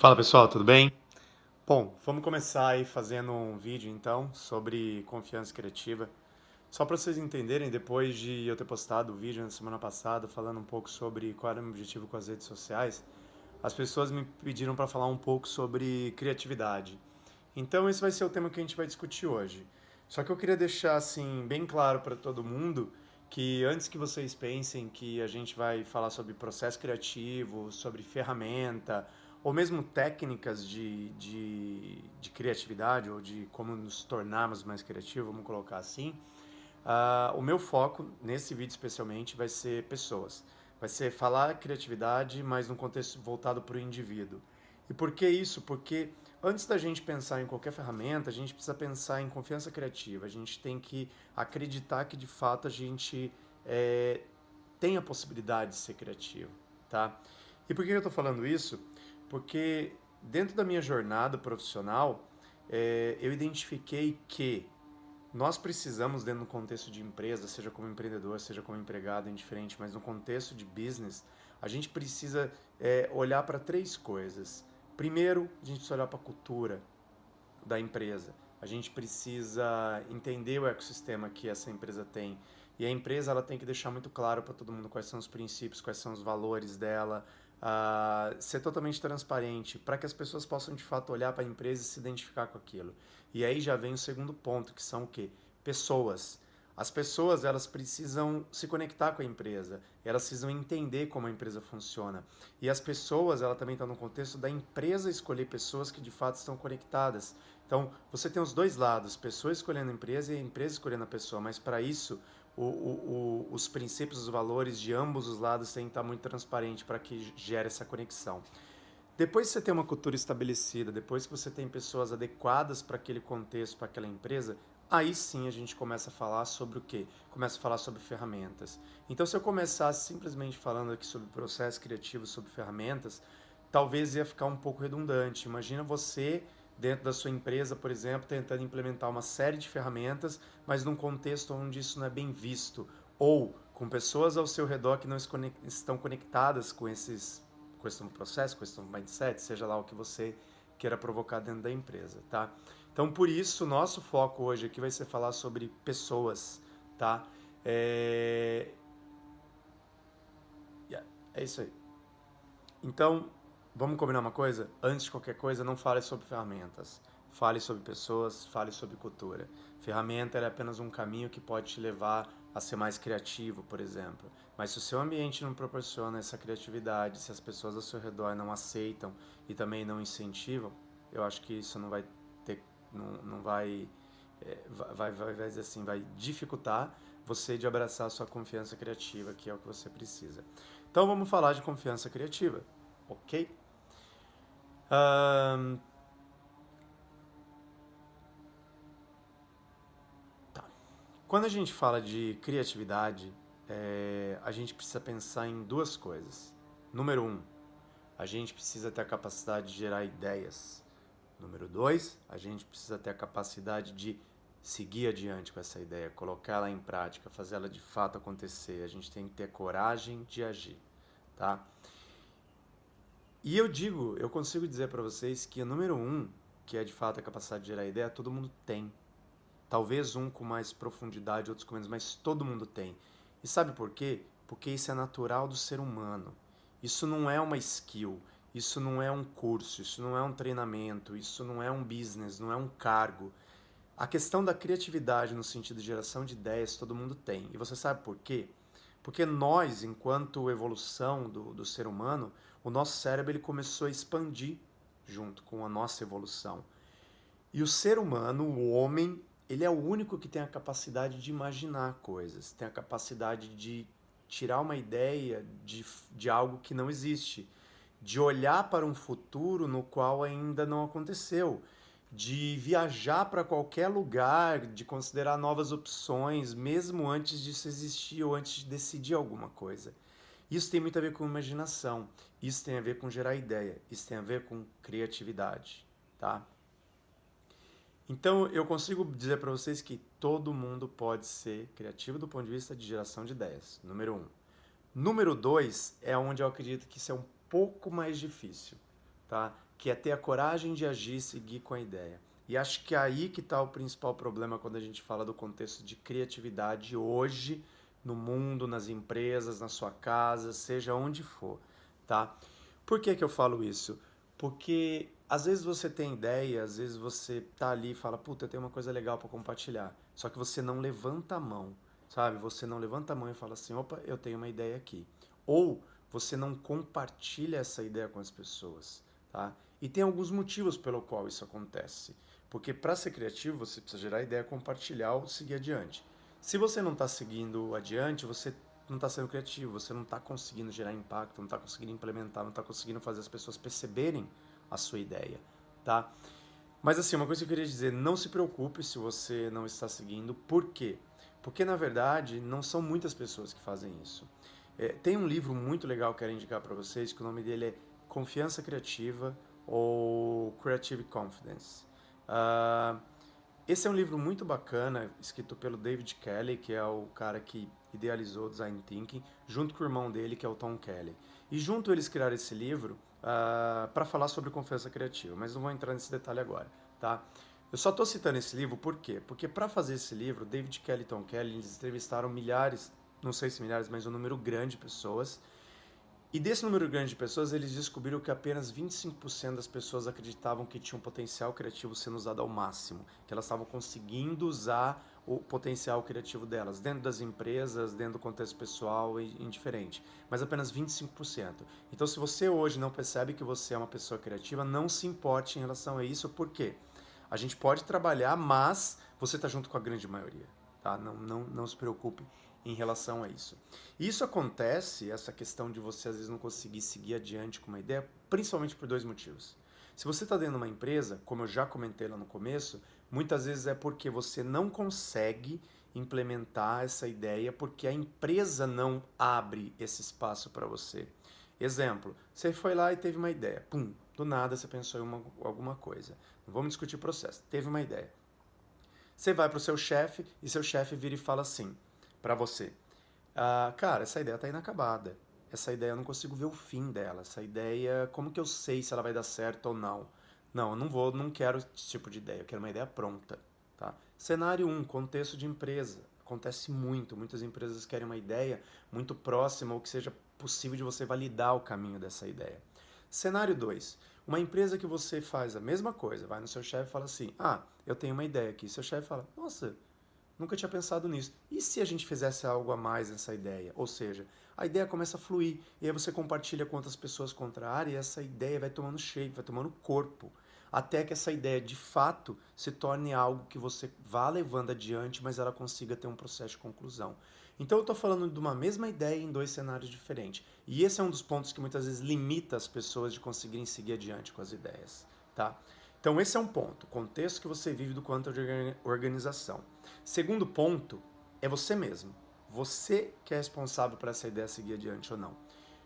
Fala pessoal, tudo bem? Bom, vamos começar aí fazendo um vídeo então sobre confiança criativa. Só para vocês entenderem, depois de eu ter postado o vídeo na semana passada falando um pouco sobre qual era o meu objetivo com as redes sociais, as pessoas me pediram para falar um pouco sobre criatividade. Então esse vai ser o tema que a gente vai discutir hoje. Só que eu queria deixar assim bem claro para todo mundo que antes que vocês pensem que a gente vai falar sobre processo criativo, sobre ferramenta, ou mesmo técnicas de criatividade, ou de como nos tornarmos mais criativos, vamos colocar assim, o meu foco, nesse vídeo especialmente, vai ser pessoas. Vai ser falar criatividade, mas num contexto voltado para o indivíduo. E por que isso? Porque antes da gente pensar em qualquer ferramenta, a gente precisa pensar em confiança criativa. A gente tem que acreditar que de fato a gente tem a possibilidade de ser criativo, tá? E por que eu estou falando isso? Porque dentro da minha jornada profissional, eu identifiquei que nós precisamos, dentro do contexto de empresa, seja como empreendedor, seja como empregado, indiferente, mas no contexto de business, a gente precisa olhar para três coisas. Primeiro, a gente precisa olhar para a cultura da empresa. A gente precisa entender o ecossistema que essa empresa tem. E a empresa ela tem que deixar muito claro para todo mundo quais são os princípios, quais são os valores dela, ser totalmente transparente, para que as pessoas possam de fato olhar para a empresa e se identificar com aquilo. E aí já vem o segundo ponto, que são o quê? Pessoas. As pessoas elas precisam se conectar com a empresa, elas precisam entender como a empresa funciona. E as pessoas, ela também está no contexto da empresa escolher pessoas que de fato estão conectadas. Então, você tem os dois lados, pessoa escolhendo a empresa e a empresa escolhendo a pessoa, mas para isso, os princípios, os valores de ambos os lados têm que estar muito transparente para que gere essa conexão. Depois que você tem uma cultura estabelecida, depois que você tem pessoas adequadas para aquele contexto, para aquela empresa, aí sim a gente começa a falar sobre o quê? Começa a falar sobre ferramentas. Então, se eu começasse simplesmente falando aqui sobre processo criativo, sobre ferramentas, talvez ia ficar um pouco redundante. Imagina você, dentro da sua empresa, por exemplo, tentando implementar uma série de ferramentas, mas num contexto onde isso não é bem visto, ou com pessoas ao seu redor que não estão conectadas com esses questão do processo, questão do mindset, seja lá o que você queira provocar dentro da empresa, tá? Então, por isso, nosso foco hoje aqui vai ser falar sobre pessoas, tá? É, yeah, é isso aí. Então, vamos combinar uma coisa? Antes de qualquer coisa, não fale sobre ferramentas. Fale sobre pessoas, fale sobre cultura. Ferramenta é apenas um caminho que pode te levar a ser mais criativo, por exemplo. Mas se o seu ambiente não proporciona essa criatividade, se as pessoas ao seu redor não aceitam e também não incentivam, eu acho que isso não vai ter, não vai, vai dizer assim, vai dificultar você de abraçar a sua confiança criativa, que é o que você precisa. Então vamos falar de confiança criativa, ok? Ahn, tá. Quando a gente fala de criatividade, a gente precisa pensar em duas coisas. Número um, a gente precisa ter a capacidade de gerar ideias. Número dois, a gente precisa ter a capacidade de seguir adiante com essa ideia, colocar ela em prática, fazer ela de fato acontecer. A gente tem que ter coragem de agir, tá? E eu consigo dizer para vocês que o número um, que é de fato a capacidade de gerar ideia, todo mundo tem. Talvez um com mais profundidade, outros com menos, mas todo mundo tem. E sabe por quê? Porque isso é natural do ser humano. Isso não é uma skill, isso não é um curso, isso não é um treinamento, isso não é um business, não é um cargo. A questão da criatividade no sentido de geração de ideias todo mundo tem. E você sabe por quê? Porque nós, enquanto evolução do ser humano, o nosso cérebro ele começou a expandir junto com a nossa evolução. E o ser humano, o homem, ele é o único que tem a capacidade de imaginar coisas, tem a capacidade de tirar uma ideia de algo que não existe, de olhar para um futuro no qual ainda não aconteceu, de viajar para qualquer lugar, de considerar novas opções, mesmo antes disso existir ou antes de decidir alguma coisa. Isso tem muito a ver com imaginação, isso tem a ver com gerar ideia, isso tem a ver com criatividade, tá? Então, eu consigo dizer para vocês que todo mundo pode ser criativo do ponto de vista de geração de ideias. Número um. Número dois é onde eu acredito que isso é um pouco mais difícil, tá? que é ter a coragem de agir e seguir com a ideia. E acho que é aí que está o principal problema quando a gente fala do contexto de criatividade hoje, no mundo, nas empresas, na sua casa, seja onde for, tá? Por que que eu falo isso? Porque às vezes você tem ideia, às vezes você tá ali e fala, puta, eu tenho uma coisa legal para compartilhar. Só que você não levanta a mão, sabe? Você não levanta a mão e fala assim, opa, eu tenho uma ideia aqui. Ou você não compartilha essa ideia com as pessoas, tá? E tem alguns motivos pelo qual isso acontece. Porque para ser criativo, você precisa gerar ideia, compartilhar ou seguir adiante. Se você não está seguindo adiante, você não está sendo criativo, você não está conseguindo gerar impacto, não está conseguindo implementar, não está conseguindo fazer as pessoas perceberem a sua ideia, tá? Mas assim, uma coisa que eu queria dizer, não se preocupe se você não está seguindo. Por quê? Porque na verdade não são muitas pessoas que fazem isso. Tem um livro muito legal que eu quero indicar para vocês, que o nome dele é Confiança Criativa ou Creative Confidence. Uh, Esse é um livro muito bacana, escrito pelo David Kelly, que é o cara que idealizou o Design Thinking, junto com o irmão dele, que é o Tom Kelly. E junto eles criaram esse livro para falar sobre confiança criativa, mas não vou entrar nesse detalhe agora, tá? Eu só estou citando esse livro por quê? Porque para fazer esse livro, David Kelly e Tom Kelly, eles entrevistaram milhares, não sei se milhares, mas um número grande de pessoas. E desse número grande de pessoas, eles descobriram que apenas 25% das pessoas acreditavam que tinha um potencial criativo sendo usado ao máximo, que elas estavam conseguindo usar o potencial criativo delas, dentro das empresas, dentro do contexto pessoal e indiferente, mas apenas 25%. Então, se você hoje não percebe que você é uma pessoa criativa, não se importe em relação a isso, por quê? A gente pode trabalhar, mas você está junto com a grande maioria, tá? Não se preocupe em relação a isso. E isso acontece, essa questão de você às vezes não conseguir seguir adiante com uma ideia, principalmente por dois motivos. Se você está dentro de uma empresa, como eu já comentei lá no começo, muitas vezes é porque você não consegue implementar essa ideia porque a empresa não abre esse espaço para você. Exemplo, você foi lá e teve uma ideia, pum, do nada você pensou em alguma coisa. Não vamos discutir o processo, teve uma ideia. Você vai para o seu chefe e seu chefe vira e fala assim para você: cara, essa ideia está inacabada. Essa ideia eu não consigo ver o fim dela. Essa ideia, como que eu sei se ela vai dar certo ou não? Não, eu não quero esse tipo de ideia. Eu quero uma ideia pronta, tá? Cenário 1, contexto de empresa. Acontece muito. Muitas empresas querem uma ideia muito próxima ou que seja possível de você validar o caminho dessa ideia. Cenário 2, uma empresa que você faz a mesma coisa, vai no seu chefe e fala assim: eu tenho uma ideia aqui. Seu chefe fala: nossa, nunca tinha pensado nisso. E se a gente fizesse algo a mais nessa ideia? Ou seja, a ideia começa a fluir, e aí você compartilha com outras pessoas contra a área, e essa ideia vai tomando shape, vai tomando corpo, até que essa ideia de fato se torne algo que você vá levando adiante, mas ela consiga ter um processo de conclusão. Então eu estou falando de uma mesma ideia em dois cenários diferentes. E esse é um dos pontos que muitas vezes limita as pessoas de conseguirem seguir adiante com as ideias, tá? Então esse é um ponto, o contexto que você vive do quanto de organização. Segundo ponto é você mesmo. Você que é responsável por essa ideia seguir adiante ou não.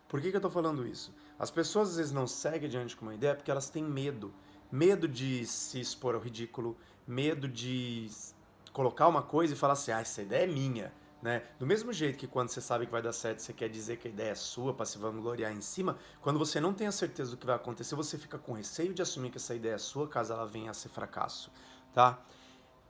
Por que eu estou falando isso? As pessoas às vezes não seguem adiante com uma ideia porque elas têm medo. Medo de se expor ao ridículo, medo de colocar uma coisa e falar assim, essa ideia é minha. Né? Do mesmo jeito que quando você sabe que vai dar certo, você quer dizer que a ideia é sua para se vangloriar em cima, quando você não tem a certeza do que vai acontecer, você fica com receio de assumir que essa ideia é sua caso ela venha a ser fracasso. Tá?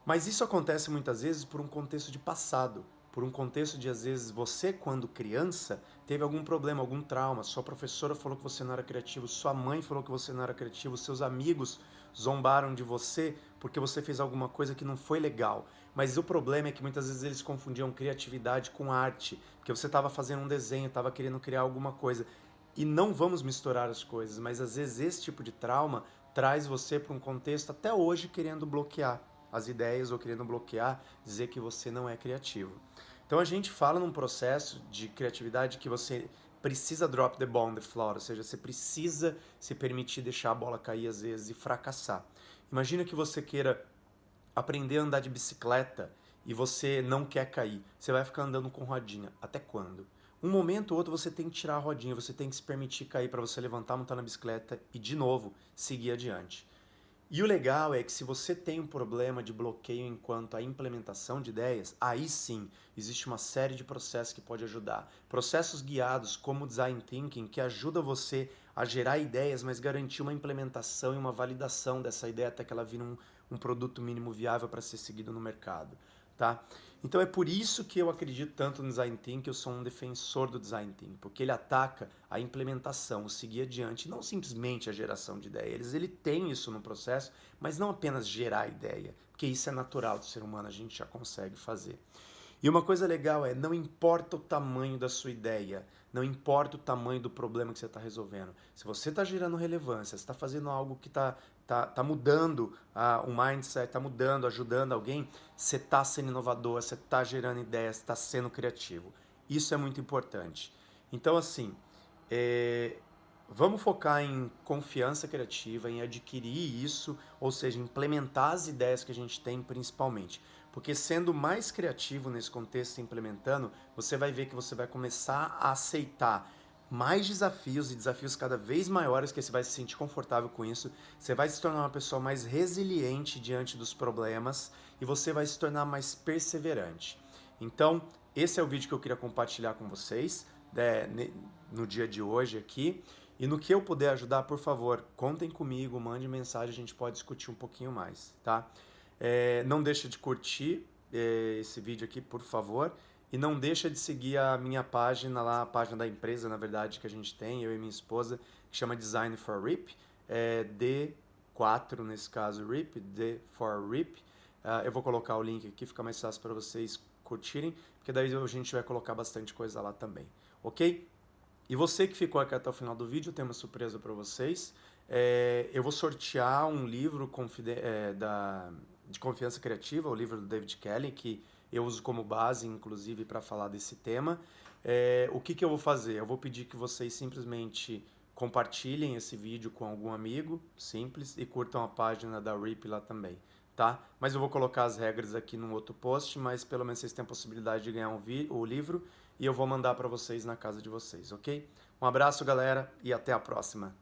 Mas isso acontece muitas vezes por um contexto de passado, por um contexto de, às vezes, você, quando criança, teve algum problema, algum trauma, sua professora falou que você não era criativo, sua mãe falou que você não era criativo, seus amigos zombaram de você porque você fez alguma coisa que não foi legal. Mas o problema é que muitas vezes eles confundiam criatividade com arte, porque você estava fazendo um desenho, estava querendo criar alguma coisa. E não vamos misturar as coisas, mas às vezes esse tipo de trauma traz você para um contexto até hoje querendo bloquear as ideias ou querendo bloquear, dizer que você não é criativo. Então a gente fala num processo de criatividade que você precisa drop the ball on the floor, ou seja, você precisa se permitir deixar a bola cair às vezes e fracassar. Imagina que você queira aprender a andar de bicicleta e você não quer cair. Você vai ficar andando com rodinha. Até quando? Um momento ou outro você tem que tirar a rodinha, você tem que se permitir cair para você levantar, montar na bicicleta e de novo seguir adiante. E o legal é que se você tem um problema de bloqueio enquanto à implementação de ideias, aí sim existe uma série de processos que pode ajudar. Processos guiados como o Design Thinking, que ajuda você a gerar ideias, mas garantir uma implementação e uma validação dessa ideia até que ela vire um produto mínimo viável para ser seguido no mercado. Tá? Então é por isso que eu acredito tanto no Design Thinking, eu sou um defensor do Design Thinking, porque ele ataca a implementação, o seguir adiante, não simplesmente a geração de ideias. Ele tem isso no processo, mas não apenas gerar ideia, porque isso é natural do ser humano, a gente já consegue fazer. E uma coisa legal é, não importa o tamanho da sua ideia, não importa o tamanho do problema que você está resolvendo. Se você está gerando relevância, se está fazendo algo que tá mudando o mindset, está mudando, ajudando alguém, você está sendo inovador, você está gerando ideias, está sendo criativo. Isso é muito importante. Então, assim, vamos focar em confiança criativa, em adquirir isso, ou seja, implementar as ideias que a gente tem principalmente. Porque sendo mais criativo nesse contexto, implementando, você vai ver que você vai começar a aceitar mais desafios e desafios cada vez maiores, que você vai se sentir confortável com isso. Você vai se tornar uma pessoa mais resiliente diante dos problemas e você vai se tornar mais perseverante. Então, esse é o vídeo que eu queria compartilhar com vocês no dia de hoje aqui. E no que eu puder ajudar, por favor, contem comigo, mande mensagem, a gente pode discutir um pouquinho mais, tá? Não deixa de curtir esse vídeo aqui, por favor. E não deixa de seguir a minha página lá, a página da empresa, na verdade, que a gente tem, eu e minha esposa, que chama Design for RIP, D4 nesse caso, RIP, D for RIP. Eu vou colocar o link aqui, fica mais fácil para vocês curtirem, porque daí a gente vai colocar bastante coisa lá também, ok? E você que ficou aqui até o final do vídeo, tem uma surpresa para vocês. Eu vou sortear um livro de confiança criativa, o livro do David Kelly, que eu uso como base, inclusive, para falar desse tema. O que eu vou fazer? Eu vou pedir que vocês simplesmente compartilhem esse vídeo com algum amigo, simples, e curtam a página da RIP lá também, tá? Mas eu vou colocar as regras aqui num outro post, mas pelo menos vocês têm a possibilidade de ganhar o livro e eu vou mandar para vocês na casa de vocês, ok? Um abraço, galera, e até a próxima.